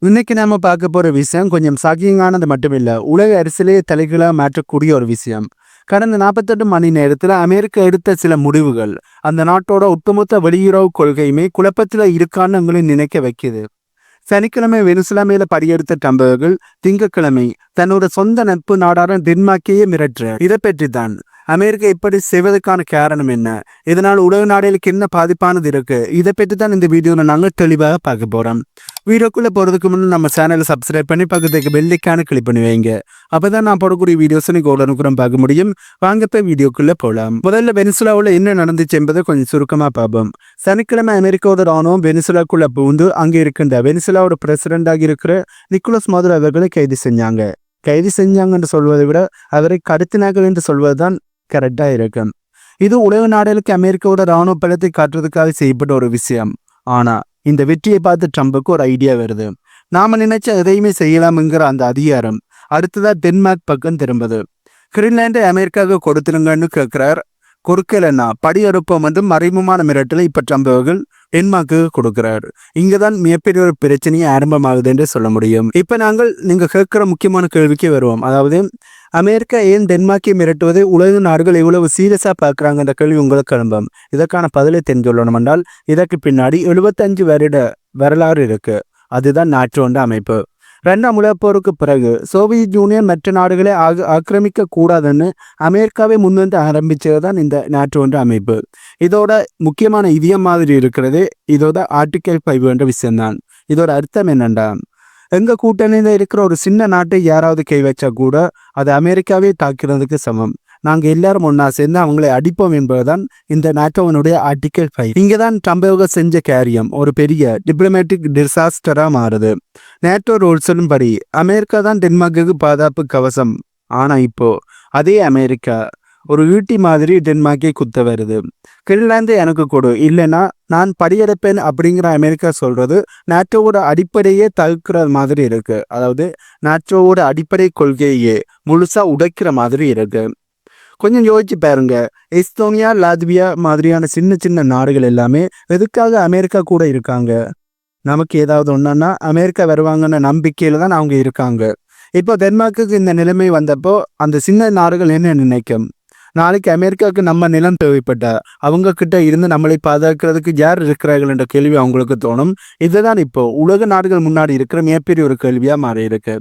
இன்னைக்கு நாம பார்க்க போற விஷயம் கொஞ்சம் ஷாக்கிங்கானது மட்டுமில்ல, உலக அரசியலையே தலைகீழா மாற்றக்கூடிய ஒரு விஷயம். கடந்த 48 மணி நேரத்துல அமெரிக்கா எடுத்த சில முடிவுகள் அந்த நாட்டோட ஒட்டுமொத்த வெளியுறவு கொள்கையுமே குழப்பத்துல இருக்கான்னு உங்களை நினைக்க வைக்குது. சனிக்கிழமை வெனிசுலா மேல படியெடுத்த டம்பர்கள் திங்கட்கிழமை தன்னோட சொந்த நட்பு நாடான டென்மார்க்கையே மிரட்டுற. இதை பற்றி தான் அமெரிக்கா இப்படி செய்வதற்கான காரணம் என்ன, இதனால் உலக நாடுகளுக்கு என்ன பாதிப்பானது இருக்கு, இதை பற்றி தான் இந்த வீடியோல நாங்கள் தெளிவாக பார்க்க போறோம். வீடியோக்குள்ள போறதுக்கு முன்னாடி நம்ம சேனலை சப்ஸ்கிரைப் பண்ணி பக்கத்துக்கு பெல் ஐகானை கிளிக் பண்ணி வைங்க. அப்பதான் நான் போடக்கூடிய வீடியோஸ் நீங்க உடனுக்குடன் பார்க்க முடியும். வாங்க போய் வீடியோக்குள்ள போலாம். முதல்ல வெனிசுலாவில் என்ன நடந்துச்சு என்பதை கொஞ்சம் சுருக்கமா பார்ப்போம். சனிக்கிழமை அமெரிக்காவோட ராணுவம் வெனிசுலாக்குள்ள புகுந்து அங்கே இருக்கின்ற வெனிசுலாவோட பிரசிடென்டாக இருக்கிற நிக்கோலஸ் மதுரோ அவர்களை கைது செஞ்சாங்க. கைது செஞ்சாங்கன்னு சொல்வதை விட அவரை கடத்தினார்கள் என்று சொல்வதுதான் கரெக்டா இருக்கும். இது உலக நாடுகளுக்கு அமெரிக்காவோட ராணுவ பலத்தை காட்டுறதுக்காக செய்யப்பட்ட ஒரு விஷயம். ஆனா இந்த வெற்றியை பார்த்து ட்ரம்புக்கு ஒரு ஐடியா வருது. நாம நினைச்ச எதையுமே செய்யலாம்ங்கிற அந்த அதிகாரம் அடுத்ததா டென்மார்க் பக்கம் திரும்புது. கிரீன்லாண்டை அமெரிக்காவுக்கு கொடுத்துருங்கன்னு கேட்கிறார். கொடுக்கலன்னா படியெடுப்போம் என்று மறைமுகமான மிரட்டலை இப்ப ட்ரம்ப் அவர்கள் டென்மார்க்கு கொடுக்கிறார். இங்கதான் மிகப்பெரிய ஒரு பிரச்சனையே ஆரம்பமாகுது என்று சொல்ல முடியும். இப்ப நீங்க கேட்கிற முக்கியமான கேள்விக்கு வருவோம். அதாவது அமெரிக்கா ஏன் டென்மார்க்கை மிரட்டுவதை உலக நாடுகள் எவ்வளவு சீரியஸா பார்க்குறாங்கன்ற கேள்வி உங்களுக்கு எழும்பும். இதற்கான பதிலை தெரிஞ்சுள்ளணும் என்றால் இதற்கு பின்னாடி 75 வருட வரலாறு இருக்கு. அதுதான் நாட்டோண்ட அமைப்பு. 2ஆம் உலகப் போருக்கு பிறகு சோவியத் யூனியன் மற்ற நாடுகளை ஆக்கிரமிக்க கூடாதுன்னு அமெரிக்காவை முன்வந்து ஆரம்பிச்சது தான் இந்த நாட்டோண்ட அமைப்பு. இதோட முக்கியமான இதயம் மாதிரி இருக்கிறது இதோட ஆர்டிகல் 5 என்ற விஷயம்தான். இதோட அர்த்தம் என்னண்டா, எங்க கூட்டணியில இருக்கிற ஒரு சின்ன நாட்டை யாராவது கை வச்சா கூட அது அமெரிக்காவே தாக்குறதுக்கு சமம். நாங்க எல்லாரும் ஒன்னா சேர்ந்து அவங்களை அடிப்போம் என்பதுதான் இந்த நாட்டோவனுடைய ஆர்டிகல் 5. இங்கதான் ட்ரம்ப் செஞ்ச காரியம் ஒரு பெரிய டிப்ளமேட்டிக் டிசாஸ்டரா மாறுது. நேட்டோ ரூல்ஸின் படி அமெரிக்கா தான் டென்மார்க்கு பாதுகாப்பு கவசம். ஆனா இப்போ அதே அமெரிக்கா ஒரு ஈட்டி மாதிரி டென்மார்க்கை குத்த வருது. கிரீன்லாந்து எனக்கு கொடு, இல்லைன்னா நான் படியெடுப்பேன் அப்படிங்கிற அமெரிக்கா சொல்றது நாட்டோவோட அடிப்படையே தகுக்கிற மாதிரி இருக்கு. அதாவது நாட்டோவோட அடிப்படை கொள்கையே முழுசா உடைக்கிற மாதிரி இருக்கு. கொஞ்சம் யோசிச்சு பாருங்க. எஸ்தோனியா, லாத்வியா மாதிரியான சின்ன சின்ன நாடுகள் எல்லாமே எதுக்காக அமெரிக்கா கூட இருக்காங்க? நமக்கு ஏதாவது ஒன்றுன்னா அமெரிக்கா வருவாங்கன்ற நம்பிக்கையில தான் அவங்க இருக்காங்க. இப்போ டென்மார்க்குக்கு இந்த நிலைமை வந்தப்போ அந்த சின்ன நாடுகள் என்ன நினைக்கும்? நாளைக்கு அமெரிக்காவுக்கு நம்ம நிலம் தேவைப்பட்டா அவங்க கிட்ட இருந்து நம்மளை பாதுகாக்கிறதுக்கு யார் இருக்கிறார்கள் என்ற கேள்வி அவங்களுக்கு தோணும். இதுதான் இப்போ உலக நாடுகள் முன்னாடி இருக்கிற மிகப்பெரிய ஒரு கேள்வியா மாறி இருக்கு.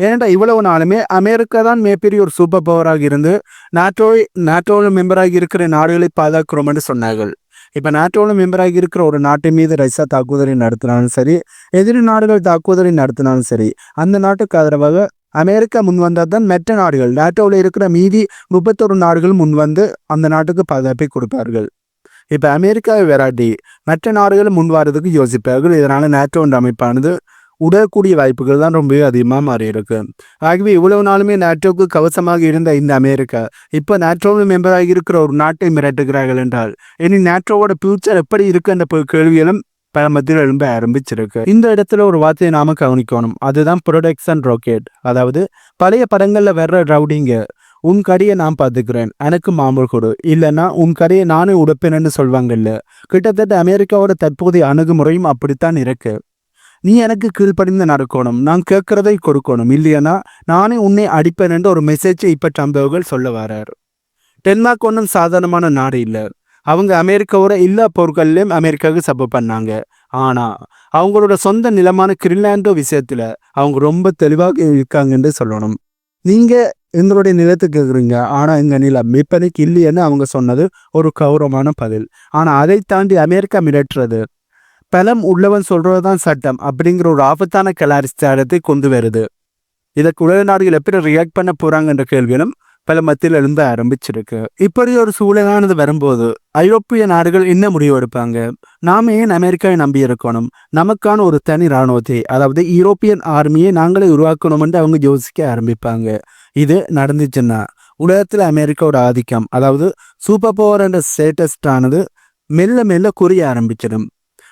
ஏன்னா இவ்வளவு நாளுமே அமெரிக்கா தான் மிகப்பெரிய ஒரு சூப்பர் பவராக இருந்து நாட்டோட மெம்பராகி இருக்கிற நாடுகளை பாதுகாக்கிறோம் என்று சொன்னார்கள். இப்ப நாட்டோட மெம்பராகி இருக்கிற ஒரு நாட்டின் மீது ரஷ்யா தாக்குதலை நடத்தினாலும் சரி, எதிரி நாடுகள் தாக்குதலை நடத்தினாலும் சரி, அந்த நாட்டுக்கு ஆதரவாக அமெரிக்கா முன் வந்தால் தான் மற்ற நாடுகள் நாட்டோவில் இருக்கிற மீதி 31 நாடுகள் முன் வந்து அந்த நாட்டுக்கு பாதுகாப்பை கொடுப்பார்கள். இப்ப அமெரிக்காவை விராட்டி மற்ற நாடுகள் முன் வர்றதுக்கு யோசிப்பார்கள். இதனால நாட்டோ என்ற அமைப்பானது உடக்கூடிய வாய்ப்புகள் தான் ரொம்பவே அதிகமாக மாறி இருக்கு. ஆகவே இவ்வளவு நாளுமே நாட்டோவுக்கு கவசமாக இருந்த இந்த அமெரிக்கா இப்போ நாட்டோவில் மெம்பராக இருக்கிற ஒரு நாட்டை மிரட்டுகிறார்கள் என்றால் இனி நாட்டோவோட ஃபியூச்சர் எப்படி இருக்கு என்ற கேள்விகளும் பல மத்தியில் எழும்ப ஆரம்பிச்சிருக்கு. இந்த இடத்துல ஒரு வார்த்தையை நாம கவனிக்கணும். அதுதான் ப்ரொடெக்ஷன் ராக்கெட். அதாவது பழைய படங்கள்ல வர்ற ரவுடிங்க உன் கடையை நான் பார்த்துக்கிறேன், எனக்கு மாமூல் கொடு, இல்லைன்னா உன் கடையை நானே உடைப்பேன்னு சொல்வாங்கல்ல. கிட்டத்தட்ட அமெரிக்காவோட தற்போதைய அணுகுமுறையும் அப்படித்தான் இருக்கு. நீ எனக்கு கீழ்ப்படிந்து நடக்கணும், நான் கேட்கறதை கொடுக்கணும், இல்லையா நானே உன்னை அடிப்பேன் என்ற ஒரு மெசேஜை இப்ப ட்ரம்ப் அவர்கள் சொல்ல வர்றாரு. டென்மார்க் ஒன்றும் சாதாரணமான நாடு இல்லை. அவங்க அமெரிக்காவோட எல்லா பொருட்கள்லையும் அமெரிக்காவுக்கு சப்போர்ட் பண்ணாங்க. ஆனா அவங்களோட சொந்த நிலமான கிரீன்லாண்டோ விஷயத்துல அவங்க ரொம்ப தெளிவாக இருக்காங்கன்னு சொல்லணும். நீங்க எங்களுடைய நிலத்துக்கு கேட்குறீங்க, ஆனா எங்க நிலம் இப்பனைக்கு இல்லைன்னு அவங்க சொன்னது ஒரு கௌரவமான பதில். ஆனா அதை தாண்டி அமெரிக்கா மிரட்டுறது பலம் உள்ளவன் சொல்றதுதான் சட்டம் அப்படிங்கிற ஒரு ஆபத்தான கலாச்சாரத்தை கொண்டு வருது. இதற்கு உலக நாடுகள் எப்படி ரியாக்ட் பண்ண போறாங்கன்ற கேள்வியும் பல மத்தியில் எழுந்த ஆரம்பிச்சிருக்கு. இப்படி ஒரு சூழலானது வரும்போது ஐரோப்பிய நாடுகள் என்ன முடிவு எடுப்பாங்க? நாம ஏன் அமெரிக்காவை நம்பி இருக்கணும்? நமக்கான ஒரு தனி இராணுவத்தை, அதாவது யூரோப்பியன் ஆர்மியை நாங்களே உருவாக்கணும் என்று அவங்க யோசிக்க ஆரம்பிப்பாங்க. இது நடந்துச்சுன்னா உலகத்துல அமெரிக்காவோட ஆதிக்கம், அதாவது சூப்பர் பவர் என்ற ஸ்டேட்டஸ்டானது மெல்ல மெல்ல குறைய ஆரம்பிச்சிடும்.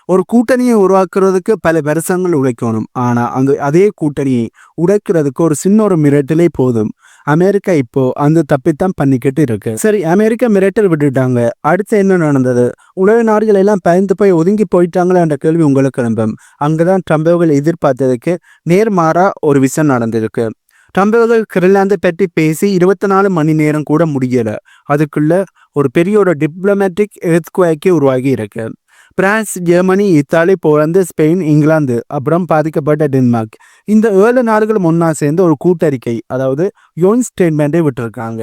ஒரு கூட்டணியை உருவாக்குறதுக்கு பல வருஷங்கள் உழைக்கணும். ஆனா அதே கூட்டணியை உடைக்கிறதுக்கு ஒரு சின்ன ஒரு மிரட்டலே போதும். அமெரிக்கா இப்போ அந்த தப்பித்தான் பண்ணிக்கிட்டு இருக்கு. சரி, அமெரிக்கா மிரட்டல் விட்டுட்டாங்க. அடுத்து என்ன நடந்தது? உலக நாடுகள் எல்லாம் பயந்து போய் ஒதுங்கி போயிட்டாங்களா என்ற கேள்வி உங்களுக்கு எழும்பும். அங்கதான் ட்ரம்ப் அவர்கள் எதிர்பார்த்ததுக்கு நேர்மாறா ஒரு விஷயம் நடந்திருக்கு. ட்ரம்ப் அவர்கள் கிரின்லாந்தை பற்றி பேசி 24 மணி நேரம் கூட முடியல. அதுக்குள்ள ஒரு பெரிய ஒரு டிப்ளமேட்டிக் எர்த்குவேக்கே உருவாகி இருக்கு. France, Germany, Italy, Poland, Spain, England, அப்புறம் பாதிக்கப்பட்ட டென்மார்க், இந்த 7 நாடுகளும் ஒன்னா சேர்ந்து ஒரு கூட்டறிக்கை, அதாவது யோன் ஸ்டேட்மெண்ட்டை விட்டுருக்காங்க.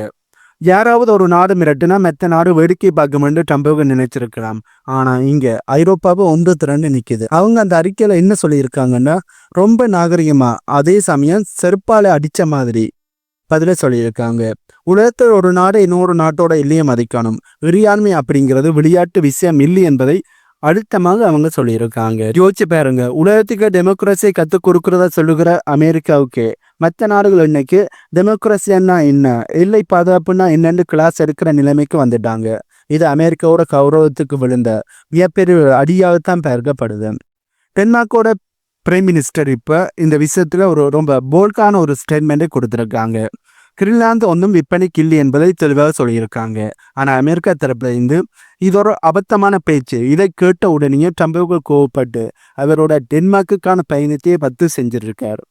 யாராவது ஒரு நாடு மிரட்டுனா மெத்த நாடு வேடிக்கை பார்க்குமென்று ட்ரம்ப் நினைச்சிருக்கலாம். ஆனா இங்க ஐரோப்பாவை ஒன்று திரண்டு நிக்குது. அவங்க அந்த அறிக்கையில என்ன சொல்லியிருக்காங்கன்னா, ரொம்ப நாகரிகமா, அதே சமயம் செருப்பால அடிச்ச மாதிரி பதில சொல்லியிருக்காங்க. உலகத்தில் ஒரு நாடு இன்னொரு நாட்டோட எல்லையை மதிக்கணும். இறையாண்மை அப்படிங்கிறது விளையாட்டு விஷயம் இல்லை என்பதை அழுத்தமாக அவங்க சொல்லியிருக்காங்க. யோசிச்சு பாருங்க, உலகத்துக்கு டெமோக்ரஸியை கற்றுக் கொடுக்கறதா சொல்லுகிற அமெரிக்காவுக்கு மற்ற நாடுகள் இன்னைக்கு டெமோக்ரஸின்னா என்ன, எல்லை பாதுகாப்புன்னா என்னன்னு கிளாஸ் எடுக்கிற நிலைமைக்கு வந்துட்டாங்க. இது அமெரிக்காவோட கௌரவத்துக்கு விழுந்த மிகப்பெரிய அடியாகத்தான் பார்க்கப்படுது. டென்மார்க்கோட பிரைம் மினிஸ்டர் இப்போ இந்த விஷயத்துல ஒரு ரொம்ப போல்டான ஒரு ஸ்டேட்மெண்ட்டை கொடுத்துருக்காங்க. கிரின்லாந்து ஒன்றும் விற்பனைக்கு இல்லை என்பதை தெளிவாக சொல்லியிருக்காங்க. ஆனால் அமெரிக்கா தரப்புல இருந்து இது ஒரு அபத்தமான பேச்சு. இதை கேட்ட உடனே ட்ரம்ப் கோவப்பட்டு அவரோட டென்மார்க்குக்கான பயணத்தையே ரத்து செஞ்சிருக்கார்.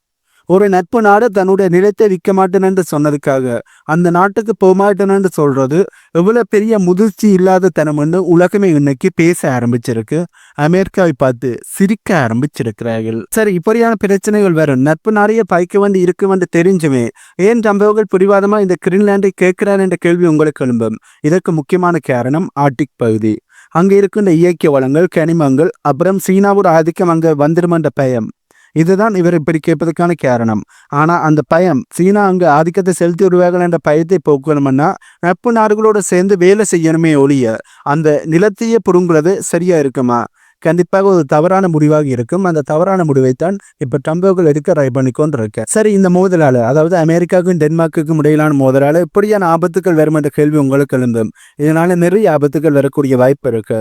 ஒரு நட்பு நாடு தன்னுடைய நிலத்தை விற்க மாட்டேன்னு சொன்னதுக்காக அந்த நாட்டுக்கு போக மாட்டேன்னு சொல்றது எவ்வளவு பெரிய முதிர்ச்சி இல்லாத தனம்னு உலகமே இன்னைக்கு பேச ஆரம்பிச்சிருக்கு. அமெரிக்காவை பார்த்து சிரிக்க ஆரம்பிச்சிருக்கிறார்கள். சரி, இப்படியான பிரச்சனைகள் வரும். நட்பு நாளையே பாய்க்க வேண்டி இருக்கு வந்து தெரிஞ்சுமே ஏன் ட்ரம்ப் பிடிவாதமா இந்த கிரீன்லாண்டை கேட்கிறார் என்ற கேள்வி உங்களுக்கு எழும்பும். இதற்கு முக்கியமான காரணம் ஆர்டிக் பகுதி. அங்க இருக்கின்ற இயற்கை வளங்கள், கனிமங்கள், அப்புறம் சீனாவோட ஆதிக்கம் அங்க வந்துடும் என்ற பயம். இதுதான் இவர் இப்படி கேட்பதற்கான காரணம். ஆனா அந்த பயம், சீனா அங்கு ஆதிக்கத்தை செலுத்தி வருவார்கள் என்ற பயத்தை போக்கணும்னா நட்பு நாடுகளோடு சேர்ந்து வேலை செய்யணுமே ஒழிய அந்த நிலத்தையே புடுங்குறது சரியா இருக்குமா? கண்டிப்பாக ஒரு தவறான முடிவாக இருக்கும். அந்த தவறான முடிவைத்தான் இப்ப ட்ரம்ப் எடுக்க ட்ரை பண்ணிக்கொண்டு இருக்க. சரி, இந்த மோதலால, அதாவது அமெரிக்காவுக்கும் டென்மார்க்குக்கும் இடையிலான மோதலால இப்படியான ஆபத்துக்கள் வரும் என்ற கேள்வி உங்களுக்கு எழுந்தும். இதனால நிறைய ஆபத்துகள் வரக்கூடிய வாய்ப்பு இருக்கு.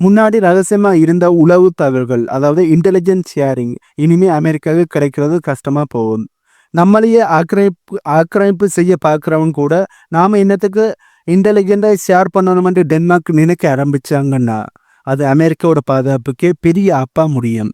முன்னாடி ரகசியமா இருந்த உளவு தகவல்கள், அதாவது இன்டெலிஜென்ஸ் ஷேரிங், இனிமே அமெரிக்காவுக்கு கிடைக்கிறது கஷ்டமா போகும். நம்மளையே ஆக்கிரமிப்பு செய்ய பார்க்குறவங்க கூட நாம என்னத்துக்கு இன்டெலிஜென்டா ஷேர் பண்ணணும்னு டென்மார்க் நினைக்க ஆரம்பிச்சாங்கன்னா அது அமெரிக்காவோட பாதுகாப்புக்கே பெரிய ஆப்பா முடியும்.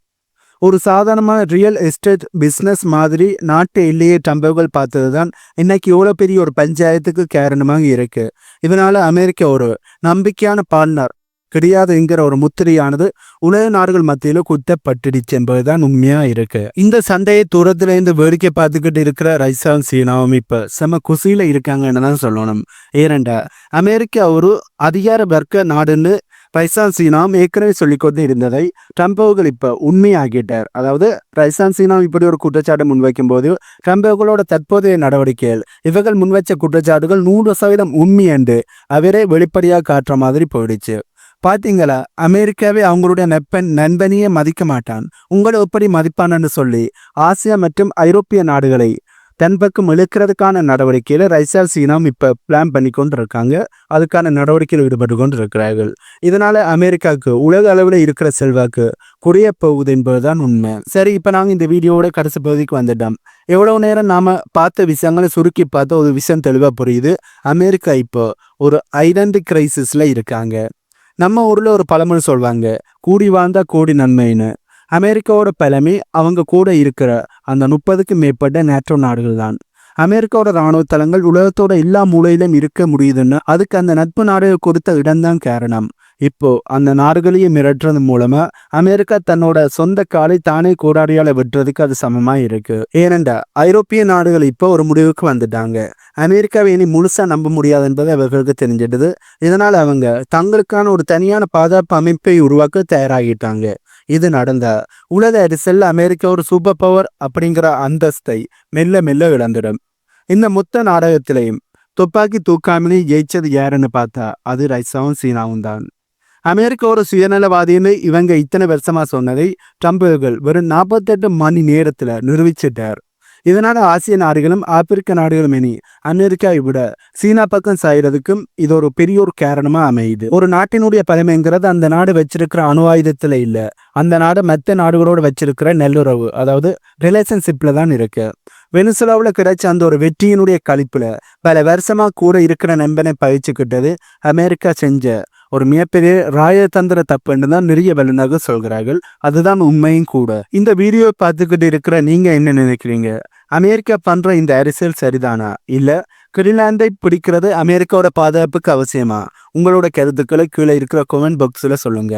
ஒரு சாதாரணமான ரியல் எஸ்டேட் பிஸ்னஸ் மாதிரி நாட்டு எல்லையை ட்ரம்ப் பார்த்தது தான் இன்னைக்கு இவ்வளோ பெரிய ஒரு பஞ்சாயத்துக்கு காரணமாக இருக்கு. இதனால அமெரிக்கா ஒரு நம்பிக்கையான பார்ட்னர் கிடையாதுங்கிற ஒரு முத்திரையானது உலக நாடுகள் மத்தியில குத்தப்பட்டுடுச்சு என்பதுதான் உண்மையா இருக்கு. இந்த சண்டையை தூரத்துல இருந்து வேடிக்கை பார்த்துக்கிட்டு இருக்கிற ரஷ்யாவும் சீனாவும் இப்ப செம குசியில இருக்காங்கன்னு தான் சொல்லணும். ஏனெண்டா அமெரிக்கா ஒரு அதிகார வர்க்க நாடுன்னு ரஷ்யா சீனாவும் ஏற்கனவே சொல்லிக்கொண்டு இருந்ததை ட்ரம்ப் அவர்கள் இப்ப உண்மையாகிட்டார். அதாவது ரஷ்யா சீனாவும் இப்படி ஒரு குற்றச்சாட்டு முன்வைக்கும் போது ட்ரம்ப் அவர்களோட தற்போதைய நடவடிக்கைகள் இவர்கள் முன்வைச்ச குற்றச்சாட்டுகள் 100% உண்மை என்று அவரே வெளிப்படையாக காட்டுற மாதிரி போயிடுச்சு. பாத்தீங்களா, அமெரிக்காவே அவங்களுடைய நண்பனையே மதிக்க மாட்டான், உங்களை எப்படி மதிப்பானன்னு சொல்லி ஆசியா மற்றும் ஐரோப்பிய நாடுகளை தன் பக்கம் இழுக்கிறதுக்கான நடவடிக்கையில ரஷ்யா சீனாவும் இப்ப பிளான் பண்ணி கொண்டு இருக்காங்க. அதுக்கான நடவடிக்கையில் ஈடுபட்டு கொண்டு இருக்கிறார்கள். இதனால அமெரிக்காவுக்கு உலக அளவில் இருக்கிற செல்வாக்கு குறைய போகுது என்பதுதான் உண்மை. சரி, இப்ப நாங்க இந்த வீடியோவோட கடைசி பகுதிக்கு வந்துட்டோம். எவ்வளவு நேரம் நாம பார்த்த விஷயங்களை சுருக்கி பார்த்த ஒரு விஷயம் தெளிவா புரியுது. அமெரிக்கா இப்போ ஒரு ஐடென்டி கிரைசிஸ்ல இருக்காங்க. நம்ம ஊர்ல ஒரு பழமொழி சொல்வாங்க, கூடி வாழ்ந்தா கோடி நன்மைன்னு. அமெரிக்காவோட பலமே அவங்க கூட இருக்கிற அந்த 30க்கும் மேற்பட்ட நேட்டோ நாடுகள் தான். அமெரிக்காவோட இராணுவ தளங்கள் உலகத்தோட எல்லா மூலையிலும் இருக்க முடியுதுன்னு அதுக்கு அந்த நட்பு நாடுகள் கொடுத்த இடம்தான் காரணம். இப்போ அந்த நாடுகளையே மிரட்டுறது மூலமா அமெரிக்கா தன்னோட சொந்த காலை தானே கோடாரியால வெட்டுறதுக்கு அது சமமா இருக்கு. ஏனென்றா ஐரோப்பிய நாடுகள் இப்போ ஒரு முடிவுக்கு வந்துட்டாங்க. அமெரிக்காவை இனி முழுசா நம்ப முடியாது என்பது அவர்களுக்கு தெரிஞ்சிடுது. இதனால அவங்க தங்களுக்கான ஒரு தனியான பாதுகாப்பு அமைப்பை உருவாக்க தயாராகிட்டாங்க. இது நடந்தா உலக அரசியல் அமெரிக்கா ஒரு சூப்பர் பவர் அப்படிங்கிற அந்தஸ்தை மெல்ல மெல்ல இழந்துடும். இந்த மொத்த நாடகத்திலையும் துப்பாக்கி தூக்காமலே ஜெயிச்சது யாருன்னு பார்த்தா அது ரஷ்யாவும் சீனாவும் தான். அமெரிக்கா ஒரு சுயநலவாதின்னு இவங்க இத்தனை வருஷமா சொன்னதை ட்ரம்ப் வெறும் 48 மணி நேரத்துல நிரூபிச்சிட்டார். இதனால ஆசிய நாடுகளும் ஆப்பிரிக்க நாடுகளும் இனி அமெரிக்காவை விட சீனா பக்கம் சாயறதுக்கும் இது ஒரு பெரிய ஒரு காரணமா அமையுது. ஒரு நாட்டினுடைய பலமைங்கிறது அந்த நாடு வச்சிருக்கிற அணு ஆயுதத்துல இல்ல, அந்த நாடு மற்ற நாடுகளோடு வச்சிருக்கிற நல்லுறவு, அதாவது ரிலேஷன்ஷிப்ல தான் இருக்கு. வெனிசுலாவில் கிடைச்ச அந்த ஒரு வெற்றியினுடைய களிப்புல பல வருஷமா கூட இருக்கிற நண்பனை பயிற்சிக்கிட்டது அமெரிக்கா செஞ்ச ஒரு மிகப்பெரிய ராஜதந்திர தப்புன்னு தான் நிறைய வல்லுநர்கள் சொல்கிறார்கள். அதுதான் உண்மையும் கூட. இந்த வீடியோவை பார்த்துக்கிட்டு இருக்கிற நீங்க என்ன நினைக்கிறீங்க? அமெரிக்கா பண்ற இந்த அரசியல் சரிதானா, இல்ல கிரீன்லாந்தை பிடிக்கிறது அமெரிக்காவோட பாதுகாப்புக்கு அவசியமா? உங்களோட கருத்துக்களை கீழே இருக்கிற கமெண்ட் பாக்ஸ்ல சொல்லுங்க.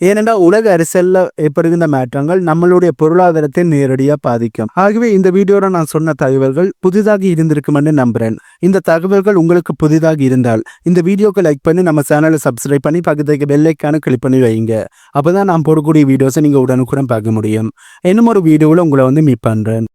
ஏனென்றால் உலக அரசியல்ல ஏற்படுகின்ற மாற்றங்கள் நம்மளுடைய பொருளாதாரத்தை நேரடியாக பாதிக்கும். ஆகவே இந்த வீடியோட நான் சொன்ன தகவல்கள் புதிதாக இருந்திருக்கும் என்று நம்புறேன். இந்த தகவல்கள் உங்களுக்கு புதிதாக இருந்தால் இந்த வீடியோக்கு லைக் பண்ணி நம்ம சேனலை சப்ஸ்கிரைப் பண்ணி பக்கத்துக்கு பெல் ஐக்கானை கிளிக் பண்ணி வைங்க. அப்பதான் நான் போடக்கூடிய வீடியோஸை நீங்க உடனுக்குடன் பார்க்க முடியும். இன்னும் ஒரு வீடியோவில் உங்களை மீட் பண்றேன்.